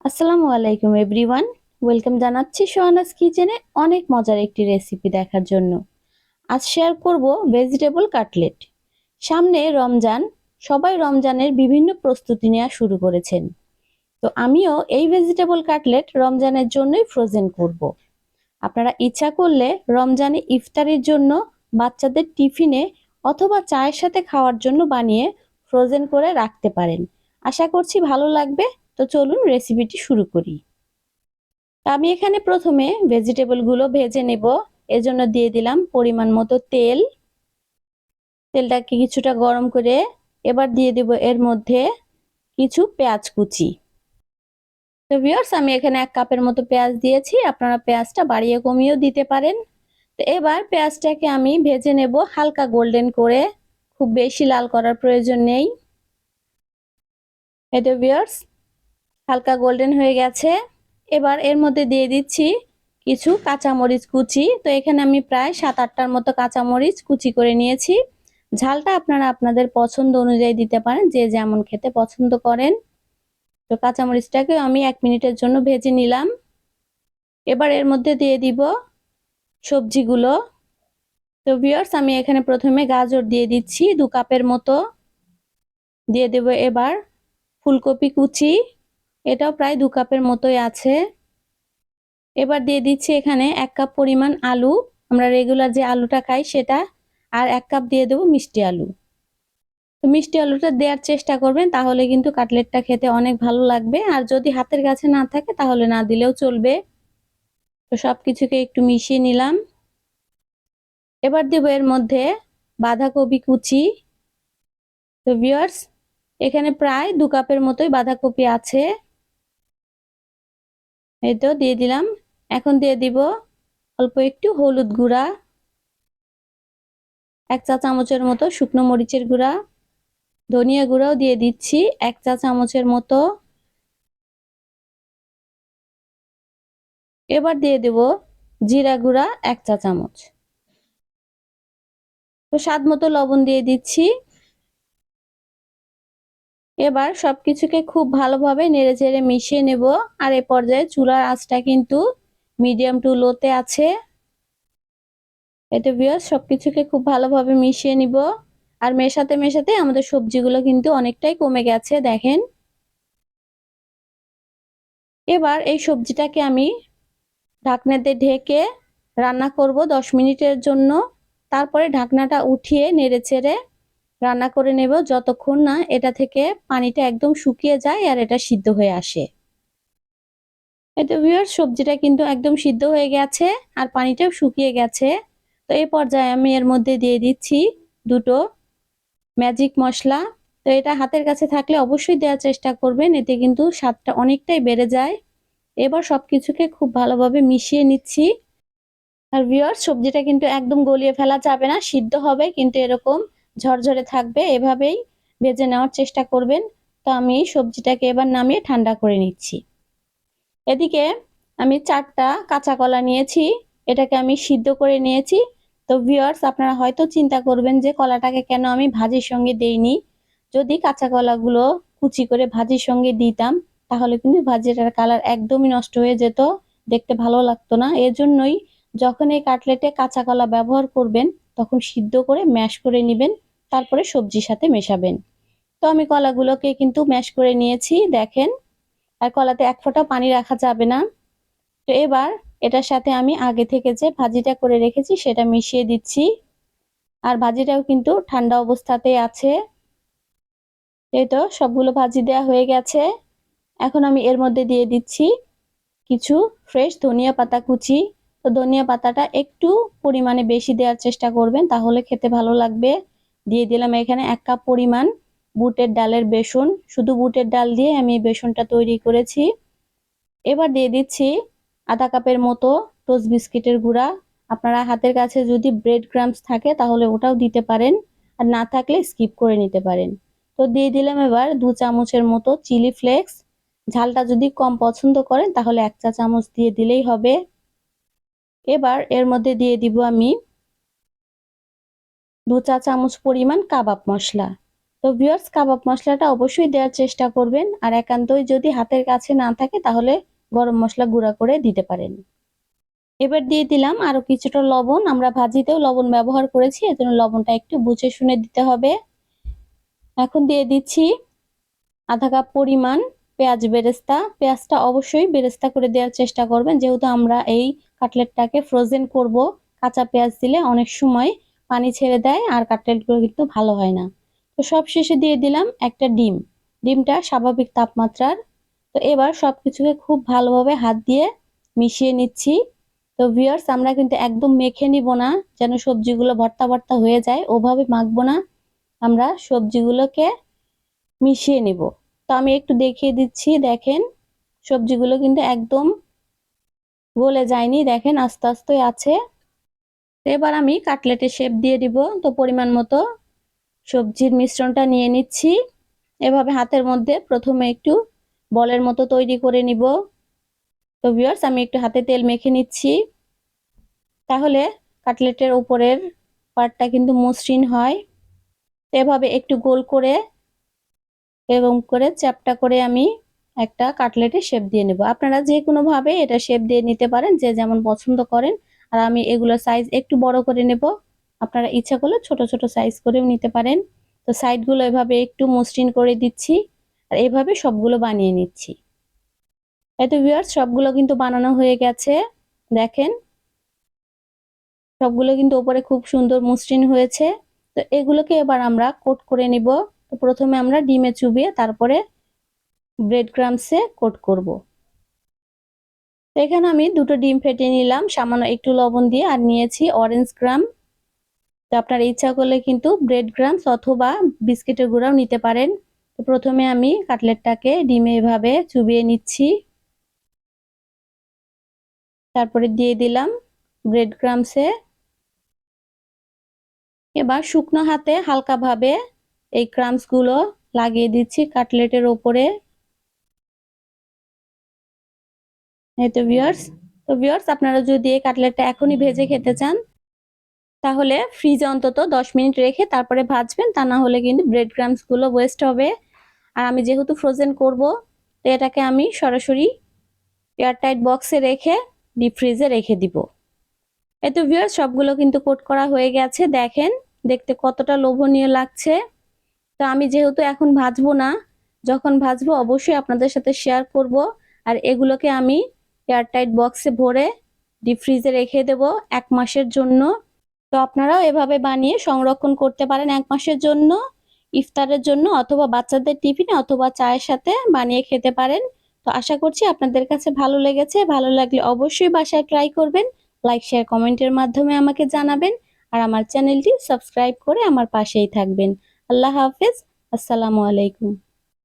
আসসালামু আলাইকুম everyone. Welcome জানাচ্ছি সোহানাস কিচেনে অনেক মজার একটি রেসিপি দেখার জন্য। আজ শেয়ার করব ভেজিটেবল কাটলেট। সামনে রমজান, সবাই রমজানের বিভিন্ন প্রস্তুতি নেওয়া শুরু করেছেন। তো আমিও এই ভেজিটেবল কাটলেট রমজানের জন্যই ফ্রোজেন করব। আপনারা ইচ্ছা করলে রমজানে ইফতারির জন্য, বাচ্চাদের টিফিনে অথবা চায়ের সাথে খাওয়ার জন্য বানিয়ে ফ্রোজেন করে রাখতে পারেন। আশা করছি ভালো লাগবে। তো চলুন রেসিপিটি শুরু করি। আমি এখানে প্রথমে ভেজিটেবলগুলো ভেজে নেব। এজন্য দিয়ে দিলাম পরিমাণ মতো তেল। তেলটাকে কিছুটা গরম করে এবার দিয়ে দেব এর মধ্যে কিছু পেঁয়াজ কুচি। তো ভিউয়ার্স, আমি এখানে 1 কাপের মতো পেঁয়াজ দিয়েছি, আপনারা পেঁয়াজটা বাড়িয়ে কমিয়েও দিতে পারেন। তো এবার পেঁয়াজটাকে আমি ভেজে নেব হালকা গোল্ডেন করে, খুব বেশি লাল করার প্রয়োজন নেই। এই তো ভিউয়ার্স, হালকা গোল্ডেন হয়ে গেছে। এবার এর মধ্যে দিয়ে দিচ্ছি কিছু কাঁচামরিচ কুচি। তো এখানে আমি প্রায় 7-8টার মতো কাঁচামরিচ কুচি করে নিয়েছি। ঝালটা আপনারা আপনাদের পছন্দ অনুযায়ী দিতে পারেন, যে যেমন খেতে পছন্দ করেন। তো কাঁচামরিচটাকে আমি 1 মিনিটের জন্য ভেজে নিলাম। এবার এর মধ্যে দিয়ে দিব সবজিগুলো। তো ভিউয়ার্স, আমি এখানে প্রথমে গাজর দিয়ে দিচ্ছি 2 কাপের মতো। দিয়ে দেব এবার ফুলকপি কুচি, এটাও প্রায় 2 কাপের মতোই আছে। এবার দিয়ে দিচ্ছি এখানে 1 কাপ পরিমাণ আলু, আমরা রেগুলার যে আলুটা খাই সেটা। আর 1 কাপ দিয়ে দেব মিষ্টি আলু। তো মিষ্টি আলুটা দেওয়ার চেষ্টা করবেন, তাহলে কিন্তু কাটলেটটা খেতে অনেক ভালো লাগবে। আর যদি হাতের কাছে না থাকে তাহলে না দিলেও চলবে। তো সবকিছুকে একটু মিশিয়ে নিলাম। এবার দেব এর মধ্যে বাঁধাকপি কুচি। তো ভিউয়ার্স, এখানে প্রায় 2 কাপের মতোই বাঁধাকপি আছে। এই তো দিয়ে দিলাম। এখন দিয়ে দিব অল্প একটু হলুদ গুঁড়া, 1 চা চামচের মতো শুকনো মরিচের গুঁড়া, ধনিয়া গুঁড়াও দিয়ে দিচ্ছি 1 চা চামচের মতো। এবার দিয়ে দেব জিরা গুঁড়া 1 চা চামচ। তো স্বাদ মতো লবণ দিয়ে দিচ্ছি। এবার সবকিছুকে খুব ভালোভাবে নেড়েচেড়ে মিশিয়ে নেব। আর এই পর্যায়ে চুলার আঁচটা কিন্তু মিডিয়াম টু লোতে আছে। এতে ভিউয়ার্স, সবকিছুকে খুব ভালোভাবে মিশিয়ে নিব। আর মেশাতে মেশাতে আমাদের সবজিগুলো কিন্তু অনেকটাই কমে গেছে, দেখেন। এবার এই সবজিটাকে আমি ঢাকনাতে ঢেকে রান্না করব 10 মিনিটের জন্য। তারপরে ঢাকনাটা উঠিয়ে নেড়েচেড়ে রান্না করে নেব যতক্ষণ না এটা থেকে পানিটা একদম শুকিয়ে যায় আর এটা সিদ্ধ হয়ে আসে। এই তো ভিউয়ার্স, সবজিটা কিন্তু একদম সিদ্ধ হয়ে গেছে আর পানিটাও শুকিয়ে গেছে। তো এই পর্যায়ে আমি এর মধ্যে দিয়ে দিচ্ছি 2টো ম্যাজিক মশলা। তো এটা হাতের কাছে থাকলে অবশ্যই দেওয়ার চেষ্টা করবেন, এতে কিন্তু স্বাদটা অনেকটাই বেড়ে যায়। এবার সবকিছুকে খুব ভালোভাবে মিশিয়ে নিচ্ছি। আর ভিউয়ার্স, সবজিটা কিন্তু একদম গলিয়ে ফেলা যাবে না, সিদ্ধ হবে কিন্তু এরকম ঝরঝরে থাকবে, এভাবেই ভেজে নেওয়ার চেষ্টা করবেন। তো আমি সবজিটাকে এবার নামিয়ে ঠান্ডা করে নিচ্ছি। এদিকে আমি 4টা কাঁচা কলা নিয়েছি, এটাকে আমি সিদ্ধ করে নিয়েছি। তো ভিউয়ার্স, আপনারা হয়তো চিন্তা করবেন যে কলাটাকে কেন আমি ভাজির সঙ্গে দেইনি। যদি কাঁচা কলাগুলো কুচি করে ভাজির সঙ্গে দিতাম তাহলে কিন্তু ভাজিটার কালার একদমই নষ্ট হয়ে যেত, দেখতে ভালো লাগতো না। এজন্যই যখন এই কাটলেটে কাঁচা কলা ব্যবহার করবেন তখন সিদ্ধ করে ম্যাশ করে নেবেন, তারপরে সবজির সাথে মেশাবেন। তো আমি কলাগুলোকে কিন্তু ম্যাশ করে নিয়েছি, দেখেন। আর কলাতে 1 ফোঁটাও পানি রাখা যাবে না। তো এবার এটার সাথে আমি আগে থেকে যে ভাজিটা করে রেখেছি সেটা মিশিয়ে দিচ্ছি। আর ভাজিটাও কিন্তু ঠান্ডা অবস্থাতেই আছে। এই তো সবগুলো ভাজি দেওয়া হয়ে গেছে। এখন আমি এর মধ্যে দিয়ে দিচ্ছি কিছু ফ্রেশ ধনিয়া পাতা কুচি। তো ধনিয়া পাতাটা একটু পরিমাণে বেশি দেওয়ার চেষ্টা করবেন, তাহলে খেতে ভালো লাগবে। দিয়ে দিলাম এখানে 1 কাপ পরিমাণ বুটের ডালের বেসন, শুধু বুটের ডাল দিয়ে আমি এই বেসনটা তৈরি করেছি। এবার দিয়ে দিচ্ছি আধা কাপের মতো টোস্ট বিস্কিটের গুঁড়া। আপনারা হাতের কাছে যদি ব্রেড ক্রাম্বস থাকে তাহলে ওটাও দিতে পারেন, আর না থাকলে স্কিপ করে নিতে পারেন। তো দিয়ে দিলাম এবার 2 চামচের মতো চিলি ফ্লেক্স। ঝালটা যদি কম পছন্দ করেন তাহলে 1 চা চামচ দিয়ে দিলেই হবে। এবার এর মধ্যে দিয়ে দিব আমি 2 চা চামচ পরিমাণ কাবাব মশলা। তো ভিউয়ার্স, কাবাব মশলাটা অবশ্যই দেওয়ার চেষ্টা করবেন, আর একান্তই যদি হাতের কাছে না থাকে তাহলে গরম মশলা গুঁড়া করে দিতে পারেন। এবার দিয়ে দিলাম আরো কিছুটা লবণ। আমরা ভাজিতেও লবণ ব্যবহার করেছি, এজন্য লবণটা একটু বুঝে শুনে দিতে হবে। এখন দিয়ে দিচ্ছি আধা কাপ পরিমাণ পেঁয়াজ বেরেস্তা। পেঁয়াজটা অবশ্যই বেরেস্তা করে দেওয়ার চেষ্টা করবেন, যেহেতু আমরা এই কাটলেটটাকে ফ্রোজেন করব। কাঁচা পেঁয়াজ দিলে অনেক সময় পানি ছেড়ে দেয় আর কাটলেটগুলো কিন্তু ভালো হয় না। তো সব শেষে দিয়ে দিলাম একটা ডিম। ডিমটা স্বাভাবিক তাপমাত্রার। তো এবার সবকিছুকে খুব ভালোভাবে হাত দিয়ে মিশিয়ে নিচ্ছি। তো ভিউয়ার্স, আমরা কিন্তু একদম মেখে নিব না, যেন সবজিগুলো ভর্তা ভর্তা হয়ে যায়, ওভাবে মাখবো না। আমরা সবজিগুলোকে মিশিয়ে নিব। তো আমি একটু দেখিয়ে দিচ্ছি, দেখেন সবজিগুলো কিন্তু একদম গলে যায়নি, দেখেন আস্তে আস্তে আছে। এবার আমি কাটলেটের শেপ দিয়ে দিব। তো পরিমাণ মতো সবজির মিশ্রণটা নিয়ে নিচ্ছি। এভাবে হাতের মধ্যে প্রথমে একটু বলের মতো তৈরি করে নিব। তো ভিউয়ার্স, আমি একটু হাতে তেল মেখে নিচ্ছি, তাহলে কাটলেটের উপরের পার্টটা কিন্তু মসৃণ হয়। এভাবে একটু গোল করে এরকম করে চ্যাপ্টা করে আমি একটা কাটলেটের শেপ দিয়ে নেব। আপনারা যে কোনো ভাবে এটা শেপ দিয়ে নিতে পারেন, যে যেমন পছন্দ করেন। আর আমি এগুলোর সাইজ একটু বড় করে নেব, আপনারা ইচ্ছা করলে ছোট ছোট সাইজ করেও নিতে পারেন। তো সাইডগুলো এভাবে একটু মসৃণ করে দিচ্ছি, আর এভাবে সবগুলো বানিয়ে নিচ্ছি। এই তো ভিউয়ার্স, সবগুলো কিন্তু বানানো হয়ে গেছে, দেখেন সবগুলো কিন্তু উপরে খুব সুন্দর মসৃণ হয়েছে। তো এগুলোকে এবার আমরা কোট করে নিব। তো প্রথমে আমরা ডিমে চুবিয়ে তারপরে ব্রেড ক্রাম্বসে কোট করব। তো এখানে আমি দুটো ডিম ফেটে নিলাম সামান্য একটু লবণ দিয়ে, আর নিয়েছি অরেঞ্জ ক্রাম্ব। তো আপনার ইচ্ছা করলে কিন্তু ব্রেড ক্রাম্বস অথবা বিস্কিটের গুঁড়াও নিতে পারেন। তো প্রথমে আমি কাটলেটটাকে ডিমে এভাবে চুবিয়ে নিচ্ছি, তারপরে দিয়ে দিলাম ব্রেড ক্রাম্বসে। এবার শুকনো হাতে হালকাভাবে এই ক্রাম্বস গুলো লাগিয়ে দিচ্ছি কাটলেটের ওপরে। এই তো ভিউয়ার্স, আপনারা যদি এই কাটলেটটা এখনই ভেজে খেতে চান তাহলে ফ্রিজে অন্তত 10 মিনিট রেখে তারপরে ভাজবেন, তা না হলে কিন্তু ব্রেড ক্রাম্বস গুলো ওয়েস্ট হবে। আর আমি যেহেতু ফ্রোজেন করব, তো এটাকে আমি সরাসরি এয়ারটাইট বক্সে রেখে ডিপ ফ্রিজে রেখে দিব। এই তো ভিউয়ার্স, সবগুলো কিন্তু কোট করা হয়ে গেছে, দেখেন দেখতে কতটা লোভনীয় লাগছে। তো আমি যেহেতু এখন ভাজবো না, যখন ভাজবো অবশ্যই আপনাদের সাথে শেয়ার করব। আর এগুলোকে আমি এয়ারটাইট বক্সে ভরে ডিপ ফ্রিজে রেখে দেব 1 মাসের জন্য। তো আপনারাও এভাবে বানিয়ে সংরক্ষণ করতে পারেন 1 মাসের জন্য, ইফতারের জন্য অথবা বাচ্চাদের টিফিনে অথবা চায়ের সাথে বানিয়ে খেতে পারেন। তো আশা করছি আপনাদের কাছে ভালো লেগেছে। ভালো লাগলে অবশ্যই বাসায় ট্রাই করবেন। লাইক, শেয়ার, কমেন্টের মাধ্যমে আমাকে জানাবেন। আর আমার চ্যানেলটি সাবস্ক্রাইব করে আমার পাশেই থাকবেন। আল্লাহ হাফেজ। আসসালামু আলাইকুম।